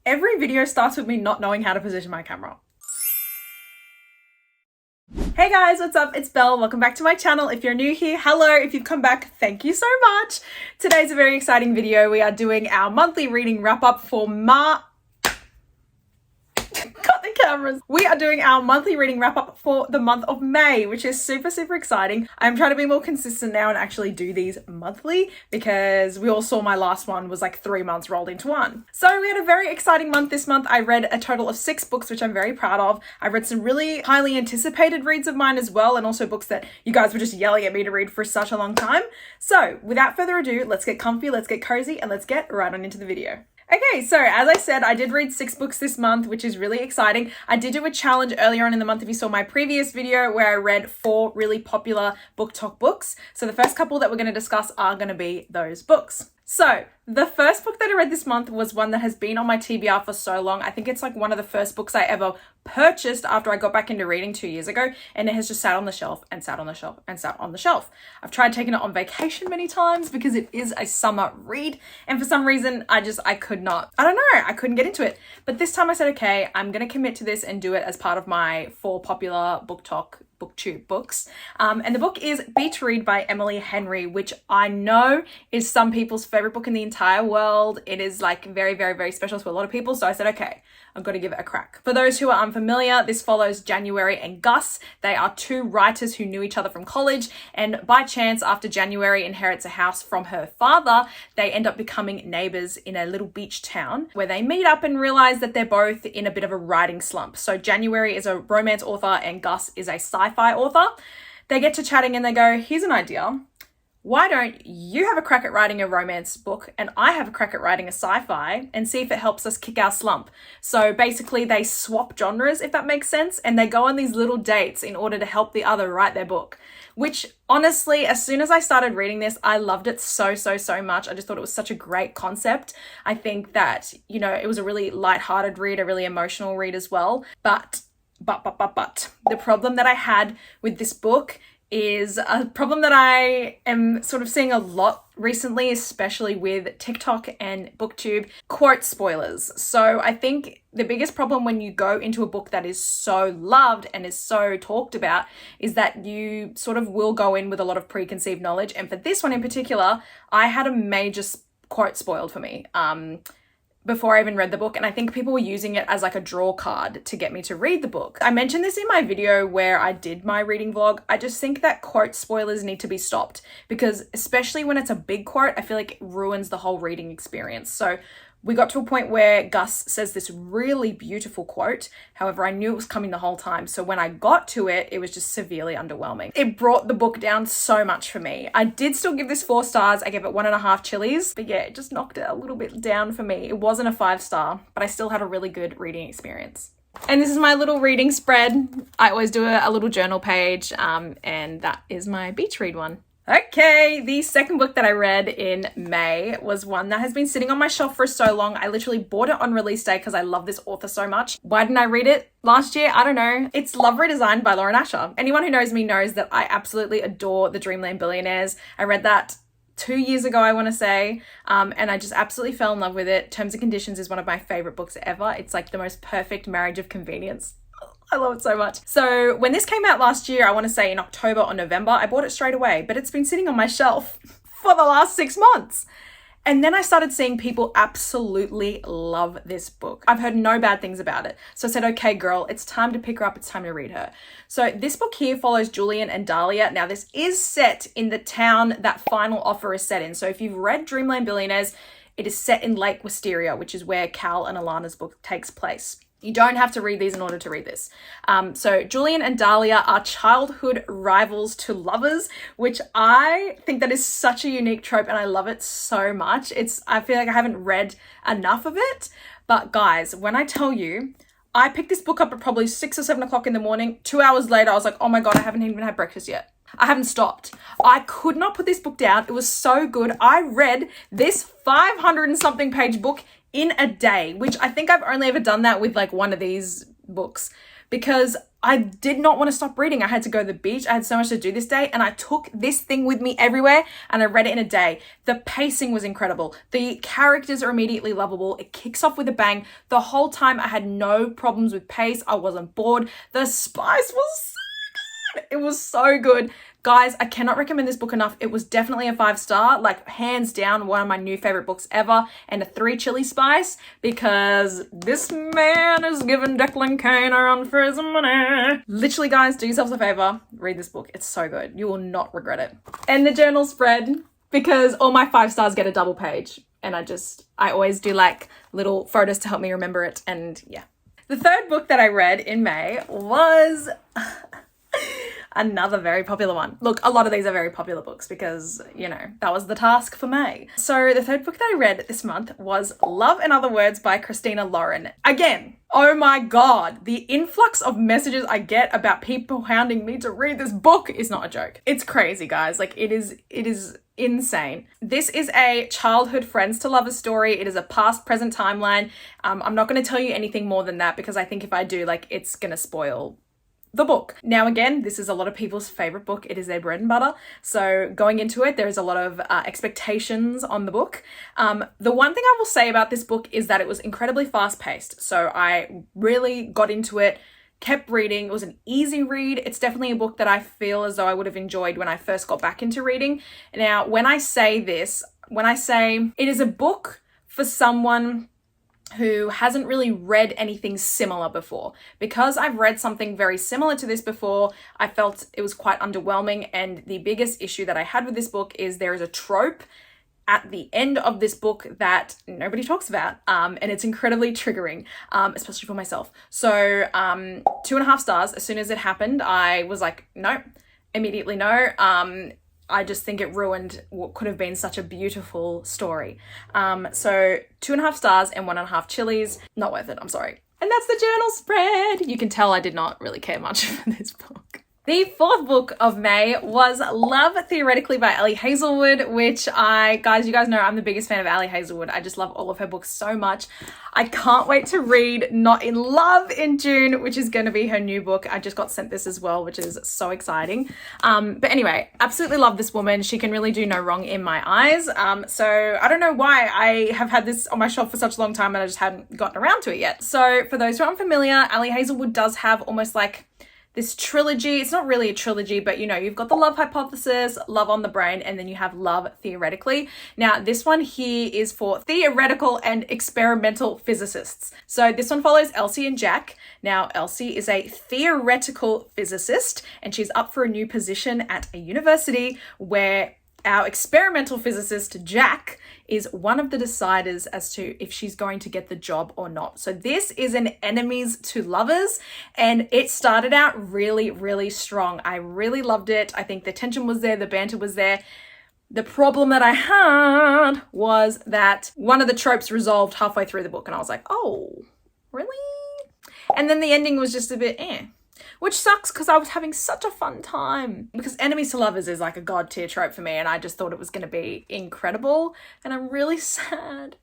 Every video starts with me not knowing how to position my camera. Hey guys, what's up? It's Belle. Welcome back to my channel. If you're new here, hello. If you've come back, thank you so much. Today's a very exciting video. We are doing our monthly reading wrap up for We are doing our monthly reading wrap up for the month of May, which is super, super exciting. I'm trying to be more consistent now and actually do these monthly because we all saw my last one was like 3 months rolled into one. So we had a very exciting month this month. I read a total of 6 books, which I'm very proud of. I read some really highly anticipated reads of mine as well, and also books that you guys were just yelling at me to read for such a long time. So without further ado, let's get comfy, let's get cozy, and let's get right on into the video. Okay, so as I said, I did read 6 books this month, which is really exciting. I did do a challenge earlier on in the month if you saw my previous video where I read 4 really popular book talk books. So the first couple that we're going to discuss are going to be those books. So the first book that I read this month was one that has been on my TBR for so long. I think it's like one of the first books I ever purchased after I got back into reading 2 years ago, and it has just sat on the shelf and sat on the shelf and sat on the shelf. I've tried taking it on vacation many times because it is a summer read, and for some reason I couldn't get into it. But this time I said, okay, I'm going to commit to this and do it as part of my 4 popular book talk booktube books. And the book is Be to Read by Emily Henry, which I know is some people's favorite book in the entire world. It is like very, very, very special to a lot of people. So I said, okay, I've got to give it a crack. For those who are unfamiliar, this follows January and Gus. They are 2 writers who knew each other from college, and by chance, after January inherits a house from her father, they end up becoming neighbors in a little beach town where they meet up and realize that they're both in a bit of a writing slump. So January is a romance author and Gus is a sci-fi author. They get to chatting and they go, here's an idea. Why don't you have a crack at writing a romance book and I have a crack at writing a sci-fi and see if it helps us kick our slump. So basically they swap genres, if that makes sense, and they go on these little dates in order to help the other write their book, which honestly, as soon as I started reading this, I loved it so much. I just thought it was such a great concept. I think that, you know, it was a really lighthearted read, a really emotional read as well. But the problem that I had with this book is a problem that I am sort of seeing a lot recently, especially with TikTok and BookTube: quote spoilers. So I think the biggest problem when you go into a book that is so loved and is so talked about is that you sort of will go in with a lot of preconceived knowledge. And for this one in particular, I had a major quote spoiled for me before I even read the book, and I think people were using it as like a draw card to get me to read the book. I mentioned this in my video where I did my reading vlog. I just think that quote spoilers need to be stopped because especially when it's a big quote, I feel like it ruins the whole reading experience. So we got to a point where Gus says this really beautiful quote. However, I knew it was coming the whole time. So when I got to it, it was just severely underwhelming. It brought the book down so much for me. I did still give this 4 stars. I gave it 1.5 chilies, but yeah, it just knocked it a little bit down for me. It wasn't a 5-star, but I still had a really good reading experience. And this is my little reading spread. I always do a little journal page, and that is my beach read one. Okay, the second book that I read in May was one that has been sitting on my shelf for so long. I literally bought it on release day because I love this author so much. Why didn't I read it last year? I don't know. It's Love Redesigned by Lauren Asher. Anyone who knows me knows that I absolutely adore The Dreamland Billionaires. I read that 2 years ago, I want to say, and I just absolutely fell in love with it. Terms and Conditions is one of my favorite books ever. It's like the most perfect marriage of convenience. I love it so much. So when this came out last year, I want to say in October or November, I bought it straight away, but it's been sitting on my shelf for the last 6 months. And then I started seeing people absolutely love this book. I've heard no bad things about it. So I said, okay, girl, it's time to pick her up. It's time to read her. So this book here follows Julian and Dahlia. Now this is set in the town that Final Offer is set in. So if you've read Dreamland Billionaires, it is set in Lake Wisteria, which is where Cal and Alana's book takes place. You don't have to read these in order to read this. So Julian and Dahlia are childhood rivals to lovers, which I think that is such a unique trope and I love it so much. I feel like I haven't read enough of it, but guys, when I tell you, I picked this book up at probably 6 or 7 o'clock in the morning. 2 hours later, I was like, oh my God, I haven't even had breakfast yet. I haven't stopped. I could not put this book down. It was so good. I read this 500 and something page book in a day, which I think I've only ever done that with like one of these books because I did not want to stop reading. I had to go to the beach. I had so much to do this day, and I took this thing with me everywhere and I read it in a day. The pacing was incredible. The characters are immediately lovable. It kicks off with a bang. The whole time I had no problems with pace. I wasn't bored. The spice was so good. It was so good. Guys, I cannot recommend this book enough. It was definitely a 5-star, like hands down one of my new favorite books ever, and a 3 chili spice, because this man is giving Declan Cain a run for his money. Literally, guys, do yourselves a favor, read this book. It's so good. You will not regret it. And the journal spread, because all my 5 stars get a double page, and I always do like little photos to help me remember it, and yeah. The third book that I read in May was another very popular one. Look, a lot of these are very popular books because, you know, that was the task for May. So the third book that I read this month was Love and Other Words by Christina Lauren. Again, oh my God, the influx of messages I get about people hounding me to read this book is not a joke. It's crazy, guys. Like, it is insane. This is a childhood friends to lovers story. It is a past present timeline. I'm not going to tell you anything more than that because I think if I do, like, it's going to spoil the book. Now, again, this is a lot of people's favorite book. It is their bread and butter. So going into it, there's a lot of expectations on the book. The one thing I will say about this book is that it was incredibly fast paced. So I really got into it, kept reading. It was an easy read. It's definitely a book that I feel as though I would have enjoyed when I first got back into reading. Now, when I say it is a book for someone who hasn't really read anything similar before. Because I've read something very similar to this before, I felt it was quite underwhelming, and the biggest issue that I had with this book is there is a trope at the end of this book that nobody talks about, and it's incredibly triggering, especially for myself. So 2.5 stars. As soon as it happened, I was like, no, immediately no. I just think it ruined what could have been such a beautiful story. So 2.5 stars and 1.5 chilies. Not worth it, I'm sorry. And that's the journal spread. You can tell I did not really care much for this book. The fourth book of May was Love Theoretically by Ali Hazelwood, which you guys know I'm the biggest fan of Ali Hazelwood. I just love all of her books so much. I can't wait to read Not in Love in June, which is going to be her new book. I just got sent this as well, which is so exciting. But anyway, absolutely love this woman. She can really do no wrong in my eyes. So I don't know why I have had this on my shelf for such a long time and I just hadn't gotten around to it yet. So for those who aren't familiar, Ali Hazelwood does have almost like this trilogy. It's not really a trilogy, but you know, you've got the Love Hypothesis, Love on the Brain, and then you have Love Theoretically. Now, this one here is for theoretical and experimental physicists. So this one follows Elsie and Jack. Now, Elsie is a theoretical physicist, and she's up for a new position at a university where our experimental physicist, Jack, is one of the deciders as to if she's going to get the job or not. So this is an enemies to lovers, and it started out really, really strong. I really loved it. I think the tension was there, the banter was there. The problem that I had was that one of the tropes resolved halfway through the book, and I was like, oh, really? And then the ending was just a bit which sucks because I was having such a fun time. Because enemies to lovers is like a god tier trope for me, and I just thought it was going to be incredible, and I'm really sad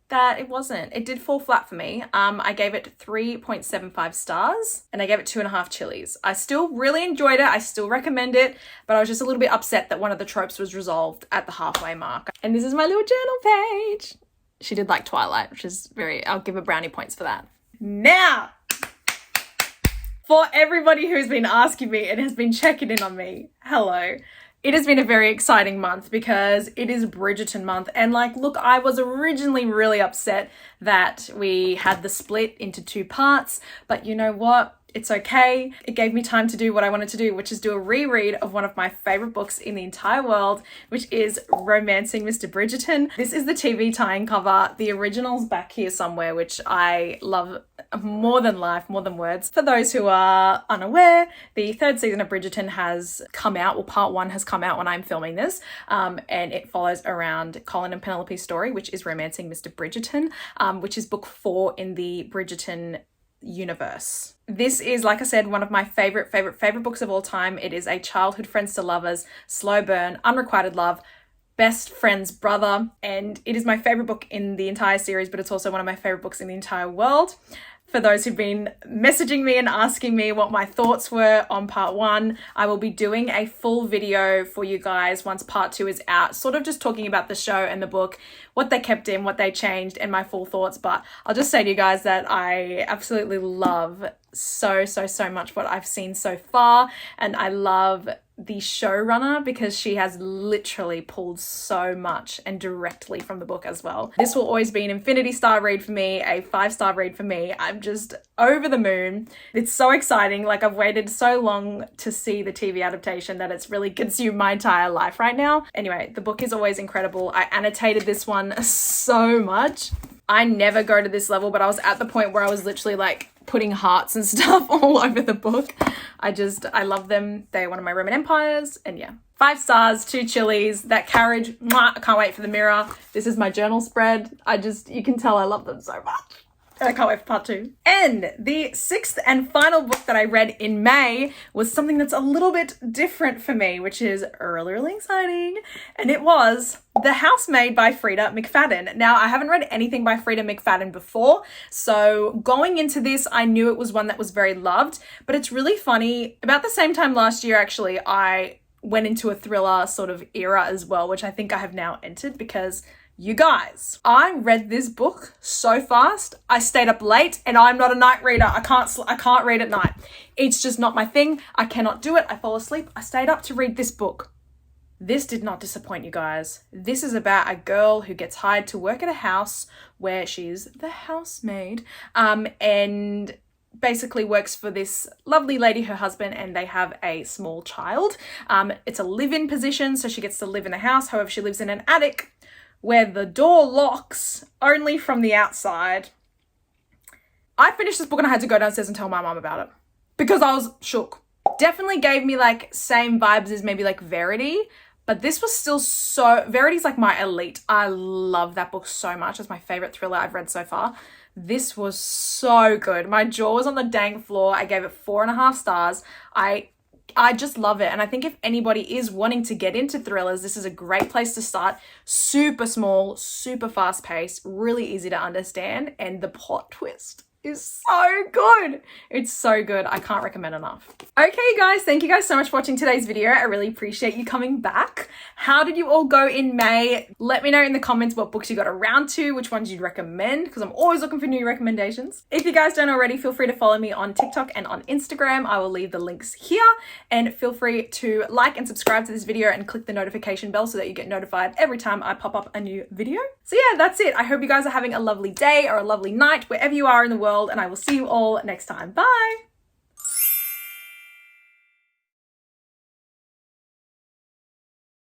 that it wasn't. It did fall flat for me. I gave it 3.75 stars, and I gave it 2.5 chilies. I still really enjoyed it. I still recommend it, but I was just a little bit upset that one of the tropes was resolved at the halfway mark. And this is my little journal page. She did like Twilight, which is I'll give her brownie points for that. Now, for everybody who's been asking me and has been checking in on me, hello. It has been a very exciting month because it is Bridgerton month. And like, look, I was originally really upset that we had the split into 2 parts, but you know what? It's okay. It gave me time to do what I wanted to do, which is do a reread of one of my favorite books in the entire world, which is Romancing Mr. Bridgerton. This is the TV tie-in cover. The original's back here somewhere, which I love more than life, more than words. For those who are unaware, the 3rd season of Bridgerton has come out, well, part 1 has come out when I'm filming this, and it follows around Colin and Penelope's story, which is Romancing Mr. Bridgerton, which is book 4 in the Bridgerton universe. This is, like I said, one of my favorite books of all time. It is a childhood friends to lovers, slow burn, unrequited love, best friend's brother, and it is my favorite book in the entire series, but it's also one of my favorite books in the entire world. For those who've been messaging me and asking me what my thoughts were on part 1, I will be doing a full video for you guys once part 2 is out, sort of just talking about the show and the book, what they kept in, what they changed, and my full thoughts. But I'll just say to you guys that I absolutely love so much what I've seen so far, and I love the showrunner because she has literally pulled so much and directly from the book as well. This will always be an infinity star read for me, a 5-star read for me. I'm just over the moon. It's so exciting. Like, I've waited so long to see the TV adaptation that it's really consumed my entire life right now. Anyway, the book is always incredible. I annotated this one so much. I never go to this level, but I was at the point where I was literally like putting hearts and stuff all over the book. I love them. They're one of my Roman empires, and yeah. 5 stars, 2 chilies, that carriage, mwah, I can't wait for the mirror. This is my journal spread. You can tell I love them so much. I can't wait for part 2. And the 6th and final book that I read in May was something that's a little bit different for me, which is really exciting. And it was The Housemaid by Frida McFadden. Now, I haven't read anything by Frida McFadden before, so going into this, I knew it was one that was very loved. But it's really funny. About the same time last year, actually, I went into a thriller sort of era as well, which I think I have now entered because you guys, I read this book so fast. I stayed up late, and I'm not a night reader. I can't read at night. It's just not my thing. I cannot do it. I fall asleep. I stayed up to read this book. This did not disappoint, you guys. This is about a girl who gets hired to work at a house where she's the housemaid, and basically works for this lovely lady, her husband, and they have a small child. It's a live-in position, so she gets to live in the house. However, she lives in an attic where the door locks only from the outside. I finished this book and I had to go downstairs and tell my mom about it because I was shook. Definitely gave me like same vibes as maybe like Verity, but this was still so... Verity's like my elite. I love that book so much. It's my favorite thriller I've read so far. This was so good. My jaw was on the dang floor. I gave it 4.5 stars. I just love it. And I think if anybody is wanting to get into thrillers, this is a great place to start. Super small, super fast paced, really easy to understand. And the plot twist is so good. It's so good. I can't recommend enough. Okay, guys, thank you guys so much for watching today's video. I really appreciate you coming back. How did you all go in May? Let me know in the comments what books you got around to, which ones you'd recommend, because I'm always looking for new recommendations. If you guys don't already, feel free to follow me on TikTok and on Instagram. I will leave the links here, and feel free to like and subscribe to this video and click the notification bell so that you get notified every time I pop up a new video. So yeah, that's it. I hope you guys are having a lovely day or a lovely night wherever you are in the world, and I will see you all next time. Bye!